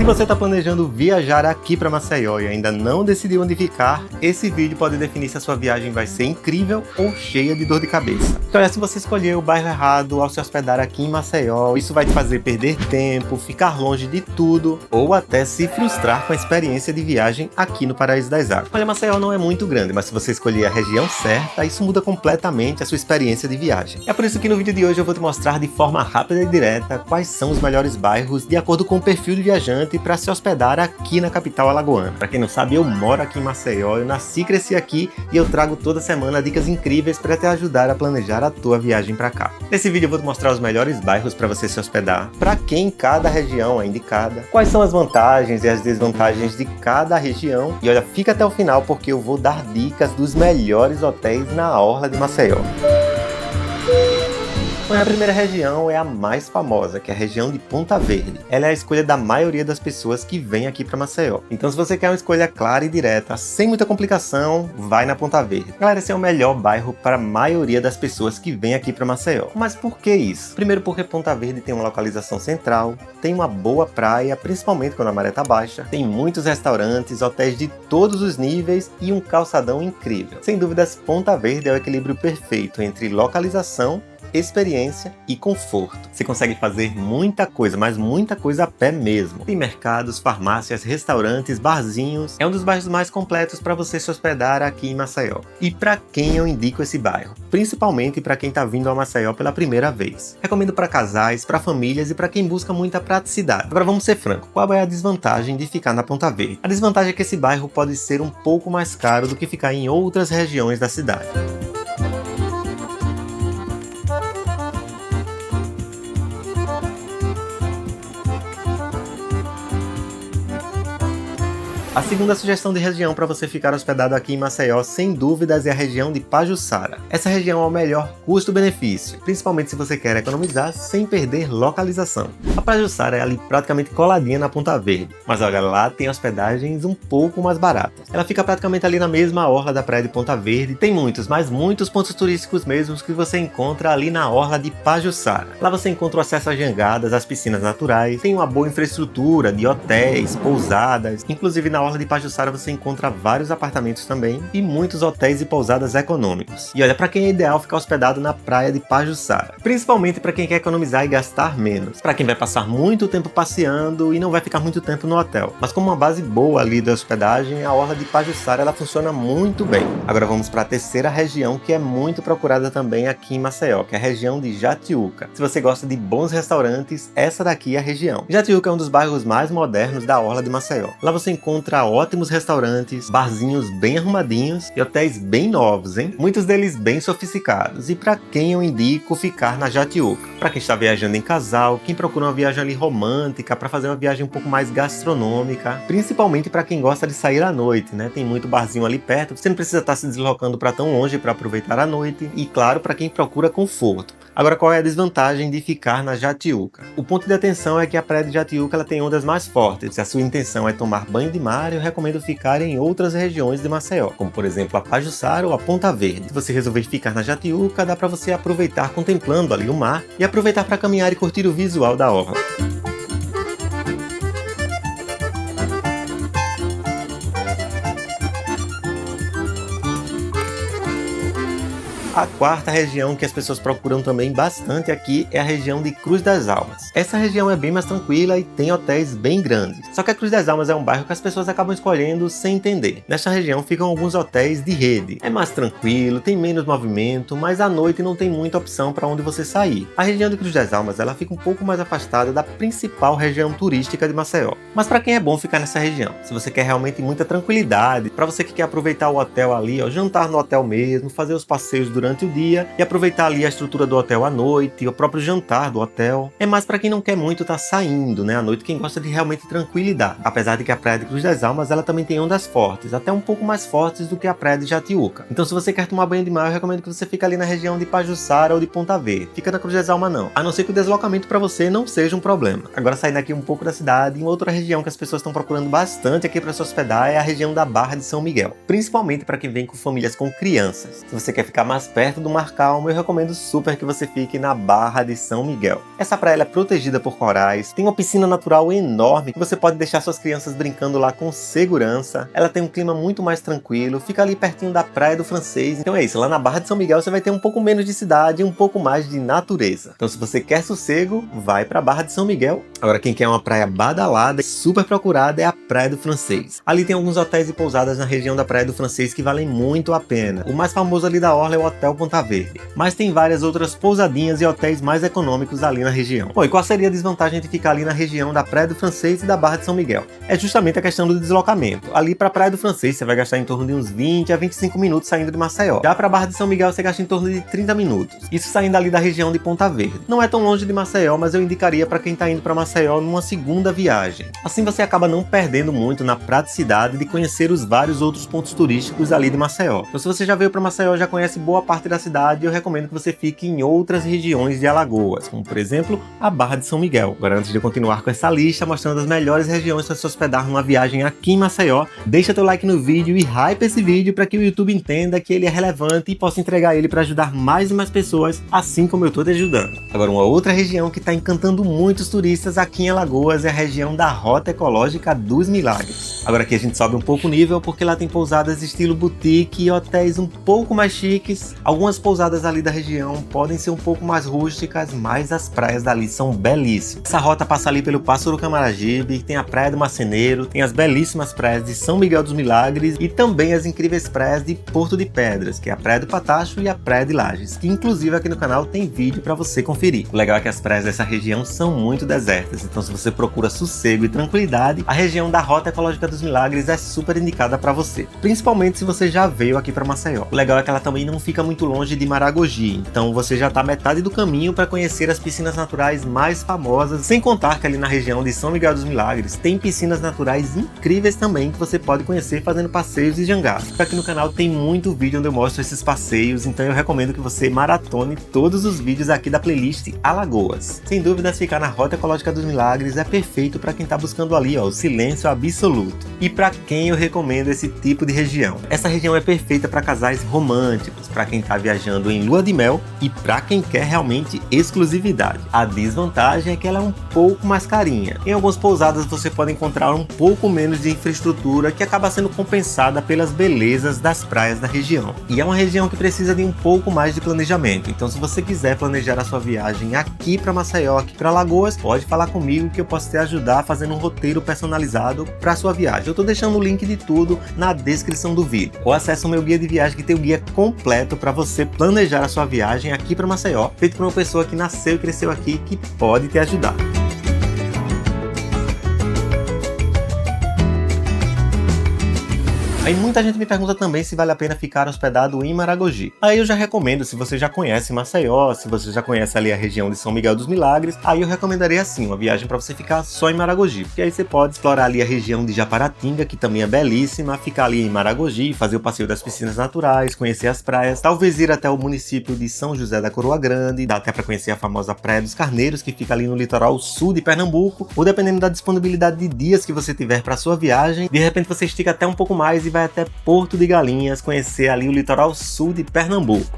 Se você está planejando viajar aqui para Maceió e ainda não decidiu onde ficar, esse vídeo pode definir se a sua viagem vai ser incrível ou cheia de dor de cabeça. Então, se você escolher o bairro errado ao se hospedar aqui em Maceió, isso vai te fazer perder tempo, ficar longe de tudo ou até se frustrar com a experiência de viagem aqui no Paraíso das Águas. Olha, Maceió não é muito grande, mas se você escolher a região certa, isso muda completamente a sua experiência de viagem. É por isso que no vídeo de hoje eu vou te mostrar de forma rápida e direta quais são os melhores bairros de acordo com o perfil do viajante para se hospedar aqui na capital alagoana. Para quem não sabe, eu moro aqui em Maceió, eu nasci e cresci aqui e eu trago toda semana dicas incríveis para te ajudar a planejar a tua viagem para cá. Nesse vídeo eu vou te mostrar os melhores bairros para você se hospedar, para quem cada região é indicada, quais são as vantagens e as desvantagens de cada região e olha, fica até o final porque eu vou dar dicas dos melhores hotéis na orla de Maceió. A primeira região é a mais famosa, que é a região de Ponta Verde. Ela é a escolha da maioria das pessoas que vêm aqui para Maceió. Então, se você quer uma escolha clara e direta, sem muita complicação, vai na Ponta Verde. Galera, esse é o melhor bairro para a maioria das pessoas que vêm aqui para Maceió. Mas por que isso? Primeiro porque Ponta Verde tem uma localização central, tem uma boa praia, principalmente quando a maré tá baixa, tem muitos restaurantes, hotéis de todos os níveis e um calçadão incrível. Sem dúvidas, Ponta Verde é o equilíbrio perfeito entre localização, experiência e conforto. Você consegue fazer muita coisa, mas muita coisa a pé mesmo. Tem mercados, farmácias, restaurantes, barzinhos. É um dos bairros mais completos para você se hospedar aqui em Maceió. E para quem eu indico esse bairro? Principalmente para quem está vindo a Maceió pela primeira vez. Recomendo para casais, para famílias e para quem busca muita praticidade. Agora vamos ser francos, qual é a desvantagem de ficar na Ponta Verde? A desvantagem é que esse bairro pode ser um pouco mais caro do que ficar em outras regiões da cidade. A segunda sugestão de região para você ficar hospedado aqui em Maceió, sem dúvidas, é a região de Pajuçara. Essa região é o melhor custo-benefício, principalmente se você quer economizar sem perder localização. A Pajuçara é ali praticamente coladinha na Ponta Verde, mas olha, lá tem hospedagens um pouco mais baratas. Ela fica praticamente ali na mesma orla da praia de Ponta Verde, tem muitos, mas muitos pontos turísticos mesmos que você encontra ali na orla de Pajuçara. Lá você encontra o acesso às jangadas, às piscinas naturais, tem uma boa infraestrutura de hotéis, pousadas, inclusive na orla de Pajuçara você encontra vários apartamentos também e muitos hotéis e pousadas econômicos. E olha, para quem é ideal ficar hospedado na praia de Pajuçara, principalmente para quem quer economizar e gastar menos, para quem vai passar muito tempo passeando e não vai ficar muito tempo no hotel. Mas como uma base boa ali da hospedagem, a orla de Pajuçara ela funciona muito bem. Agora vamos para a terceira região que é muito procurada também aqui em Maceió, que é a região de Jatiuca. Se você gosta de bons restaurantes, essa daqui é a região. Jatiuca é um dos bairros mais modernos da orla de Maceió. Lá você encontra ótimos restaurantes, barzinhos bem arrumadinhos e hotéis bem novos, hein? Muitos deles bem sofisticados. E para quem eu indico ficar na Jatiuca? Para quem está viajando em casal, quem procura uma viagem ali romântica, para fazer uma viagem um pouco mais gastronômica, principalmente para quem gosta de sair à noite, né? Tem muito barzinho ali perto, você não precisa estar se deslocando para tão longe para aproveitar a noite. E claro, para quem procura conforto. Agora, qual é a desvantagem de ficar na Jatiuca? O ponto de atenção é que a praia de Jatiuca ela tem ondas mais fortes. Se a sua intenção é tomar banho de mar, eu recomendo ficar em outras regiões de Maceió, como por exemplo a Pajuçara ou a Ponta Verde. Se você resolver ficar na Jatiuca, dá para você aproveitar contemplando ali o mar e aproveitar para caminhar e curtir o visual da orla. A quarta região que as pessoas procuram também bastante aqui é a região de Cruz das Almas. Essa região é bem mais tranquila e tem hotéis bem grandes. Só que a Cruz das Almas é um bairro que as pessoas acabam escolhendo sem entender. Nesta região ficam alguns hotéis de rede. É mais tranquilo, tem menos movimento, mas à noite não tem muita opção para onde você sair. A região de Cruz das Almas ela fica um pouco mais afastada da principal região turística de Maceió. Mas para quem é bom ficar nessa região? Se você quer realmente muita tranquilidade, para você que quer aproveitar o hotel ali, ó, jantar no hotel mesmo, fazer os passeios durante o dia e aproveitar ali a estrutura do hotel à noite, o próprio jantar do hotel. É mais para quem não quer muito estar saindo, né, à noite, quem gosta de realmente tranquilidade. Apesar de que a praia de Cruz das Almas, ela também tem ondas fortes, até um pouco mais fortes do que a praia de Jatiuca. Então se você quer tomar banho de mar, eu recomendo que você fique ali na região de Pajuçara ou de Ponta Verde. Fica na Cruz das Almas não, a não ser que o deslocamento para você não seja um problema. Agora saindo aqui um pouco da cidade, em outra região que as pessoas estão procurando bastante aqui para se hospedar é a região da Barra de São Miguel. Principalmente para quem vem com famílias com crianças. Se você quer ficar mais perto do Mar Calmo, eu recomendo super que você fique na Barra de São Miguel. Essa praia é protegida por corais, tem uma piscina natural enorme que você pode deixar suas crianças brincando lá com segurança. Ela tem um clima muito mais tranquilo, fica ali pertinho da Praia do Francês. Então é isso, lá na Barra de São Miguel você vai ter um pouco menos de cidade e um pouco mais de natureza. Então se você quer sossego, vai pra Barra de São Miguel. Agora quem quer uma praia badalada e super procurada é a Praia do Francês. Ali tem alguns hotéis e pousadas na região da Praia do Francês que valem muito a pena. O mais famoso ali da orla é o Hotel Ponta Verde, mas tem várias outras pousadinhas e hotéis mais econômicos ali na região. Bom, e qual seria a desvantagem de ficar ali na região da Praia do Francês e da Barra de São Miguel? É justamente a questão do deslocamento. Ali pra Praia do Francês você vai gastar em torno de uns 20 a 25 minutos saindo de Maceió. Já pra Barra de São Miguel você gasta em torno de 30 minutos. Isso saindo ali da região de Ponta Verde. Não é tão longe de Maceió, mas eu indicaria para quem tá indo para Maceió numa segunda viagem. Assim você acaba não perdendo muito na praticidade de conhecer os vários outros pontos turísticos ali de Maceió. Então se você já veio para Maceió, já conhece boa parte da cidade, eu recomendo que você fique em outras regiões de Alagoas, como por exemplo a Barra de São Miguel. Agora, antes de eu continuar com essa lista mostrando as melhores regiões para se hospedar numa viagem aqui em Maceió, deixa teu like no vídeo e hype esse vídeo para que o YouTube entenda que ele é relevante e possa entregar ele para ajudar mais e mais pessoas, assim como eu tô te ajudando. Agora, uma outra região que está encantando muitos turistas aqui em Alagoas é a região da Rota Ecológica dos Milagres. Agora aqui a gente sobe um pouco o nível porque lá tem pousadas estilo boutique e hotéis um pouco mais chiques. Algumas pousadas ali da região podem ser um pouco mais rústicas, mas as praias dali são belíssimas. Essa rota passa ali pelo Passo do Camaragibe, tem a Praia do Marceneiro, tem as belíssimas praias de São Miguel dos Milagres e também as incríveis praias de Porto de Pedras, que é a Praia do Patacho e a Praia de Lages, que inclusive aqui no canal tem vídeo para você conferir. O legal é que as praias dessa região são muito desertas, então se você procura sossego e tranquilidade, a região da Rota Ecológica dos Milagres é super indicada para você, principalmente se você já veio aqui para Maceió. O legal é que ela também não fica muito longe de Maragogi, então você já está metade do caminho para conhecer as piscinas naturais mais famosas, sem contar que ali na região de São Miguel dos Milagres tem piscinas naturais incríveis também que você pode conhecer fazendo passeios e jangadas. Aqui no canal tem muito vídeo onde eu mostro esses passeios, então eu recomendo que você maratone todos os vídeos aqui da playlist Alagoas. Sem dúvidas, ficar na Rota Ecológica dos Milagres é perfeito para quem está buscando ali o silêncio absoluto. E para quem eu recomendo esse tipo de região? Essa região é perfeita para casais românticos, para quem está viajando em lua de mel e para quem quer realmente exclusividade. A desvantagem é que ela é um pouco mais carinha. Em algumas pousadas você pode encontrar um pouco menos de infraestrutura que acaba sendo compensada pelas belezas das praias da região. E é uma região que precisa de um pouco mais de planejamento. Então se você quiser planejar a sua viagem aqui para Maceió, aqui para Alagoas, pode falar comigo que eu posso te ajudar fazendo um roteiro personalizado para sua viagem. Eu estou deixando o link de tudo na descrição do vídeo. Ou acesse o meu guia de viagem que tem o guia completo para você planejar a sua viagem aqui para Maceió, feito por uma pessoa que nasceu e cresceu aqui, que pode te ajudar. Aí muita gente me pergunta também se vale a pena ficar hospedado em Maragogi. Aí eu já recomendo, se você já conhece Maceió, se você já conhece ali a região de São Miguel dos Milagres, aí eu recomendaria assim, uma viagem para você ficar só em Maragogi. Porque aí você pode explorar ali a região de Japaratinga, que também é belíssima, ficar ali em Maragogi, fazer o passeio das piscinas naturais, conhecer as praias, talvez ir até o município de São José da Coroa Grande, dá até para conhecer a famosa Praia dos Carneiros, que fica ali no litoral sul de Pernambuco, ou dependendo da disponibilidade de dias que você tiver para sua viagem, de repente você estica até um pouco mais e vai até Porto de Galinhas, conhecer ali o litoral sul de Pernambuco.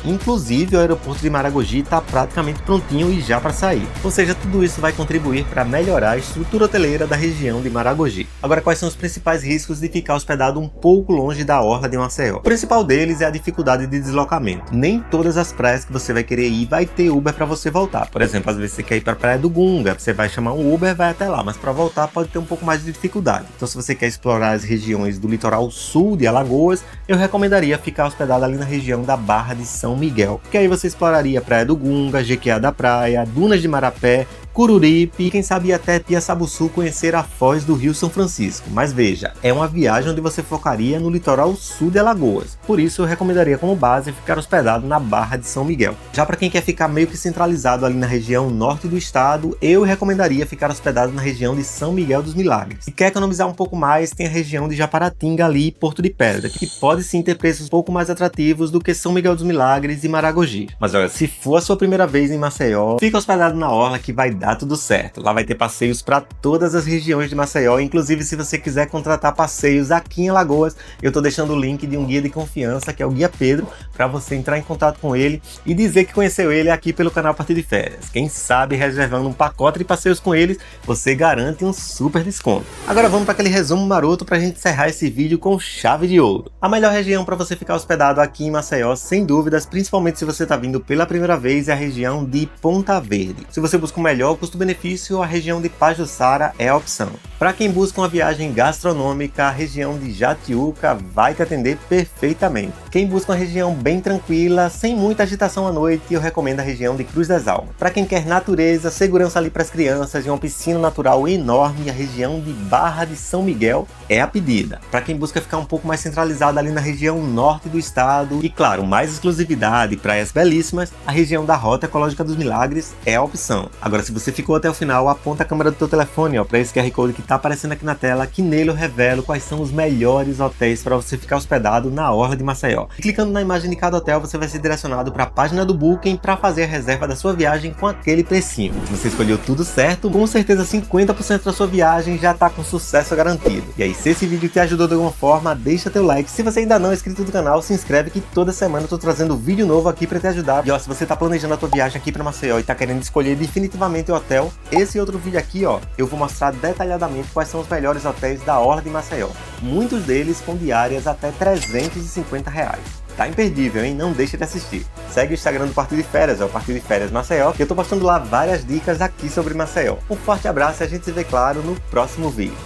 Inclusive, o aeroporto de Maragogi está praticamente prontinho e já para sair. Ou seja, tudo isso vai contribuir para melhorar a estrutura hoteleira da região de Maragogi. Agora, quais são os principais riscos de ficar hospedado um pouco longe da orla de Maceió? O principal deles é a dificuldade de deslocamento. Nem todas as praias que você vai querer ir vai ter Uber para você voltar. Por exemplo, às vezes você quer ir para a Praia do Gunga, você vai chamar um Uber, vai até lá, mas para voltar pode ter um pouco mais de dificuldade. Então, se você quer explorar as regiões do litoral sul de Alagoas, eu recomendaria ficar hospedado ali na região da Barra de São Miguel, que aí você exploraria a Praia do Gunga, Jequiá da Praia, Dunas de Marapé, Cururipe e quem sabe até Piaçabuçu, conhecer a foz do Rio São Francisco. Mas veja, é uma viagem onde você focaria no litoral sul de Alagoas. Por isso eu recomendaria como base ficar hospedado na Barra de São Miguel. Já para quem quer ficar meio que centralizado ali na região norte do estado, eu recomendaria ficar hospedado na região de São Miguel dos Milagres. E quer economizar um pouco mais, tem a região de Japaratinga ali e Porto de Pedra, que pode sim ter preços um pouco mais atrativos do que São Miguel dos Milagres e Maragogi. Mas olha, se for a sua primeira vez em Maceió, fica hospedado na orla que vai dar tudo certo. Lá vai ter passeios para todas as regiões de Maceió, inclusive Inclusive, se você quiser contratar passeios aqui em Alagoas, eu tô deixando o link de um guia de confiança, que é o Guia Pedro, para você entrar em contato com ele e dizer que conheceu ele aqui pelo canal Partir de Férias. Quem sabe, reservando um pacote de passeios com eles, você garante um super desconto. Agora vamos para aquele resumo maroto pra gente encerrar esse vídeo com chave de ouro. A melhor região para você ficar hospedado aqui em Maceió, sem dúvidas, principalmente se você está vindo pela primeira vez, é a região de Ponta Verde. Se você busca o melhor custo-benefício, a região de Pajuçara é a opção. Para quem busca uma viagem gastronômica, a região de Jatiuca vai te atender perfeitamente. Quem busca uma região bem tranquila, sem muita agitação à noite, eu recomendo a região de Cruz das Almas. Para quem quer natureza, segurança ali para as crianças e uma piscina natural enorme, a região de Barra de São Miguel é a pedida. Para quem busca ficar um pouco mais centralizado ali na região norte do estado e, claro, mais exclusividade e praias belíssimas, a região da Rota Ecológica dos Milagres é a opção. Agora, se você ficou até o final, aponta a câmera do teu telefone para esse QR Code que está aparecendo aqui na tela, que nele eu revelo quais são os melhores hotéis para você ficar hospedado na orla de Maceió. E clicando na imagem de cada hotel, você vai ser direcionado para a página do Booking para fazer a reserva da sua viagem com aquele precinho. Se você escolheu tudo certo, com certeza 50% da sua viagem já está com sucesso garantido. E aí, se esse vídeo te ajudou de alguma forma, deixa teu like. Se você ainda não é inscrito no canal, se inscreve que toda semana eu tô trazendo vídeo novo aqui para te ajudar. E ó, se você tá planejando a tua viagem aqui para Maceió e tá querendo escolher definitivamente o hotel, esse outro vídeo aqui, ó, eu vou mostrar detalhadamente quais são os melhores hotéis da orla de Maceió. Muitos deles com diárias até R$350. Tá imperdível, hein? Não deixa de assistir. Segue o Instagram do Partir de Férias, é o Partir de Férias Maceió, que eu tô postando lá várias dicas aqui sobre Maceió. Um forte abraço e a gente se vê, claro, no próximo vídeo.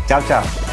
Tchau, tchau!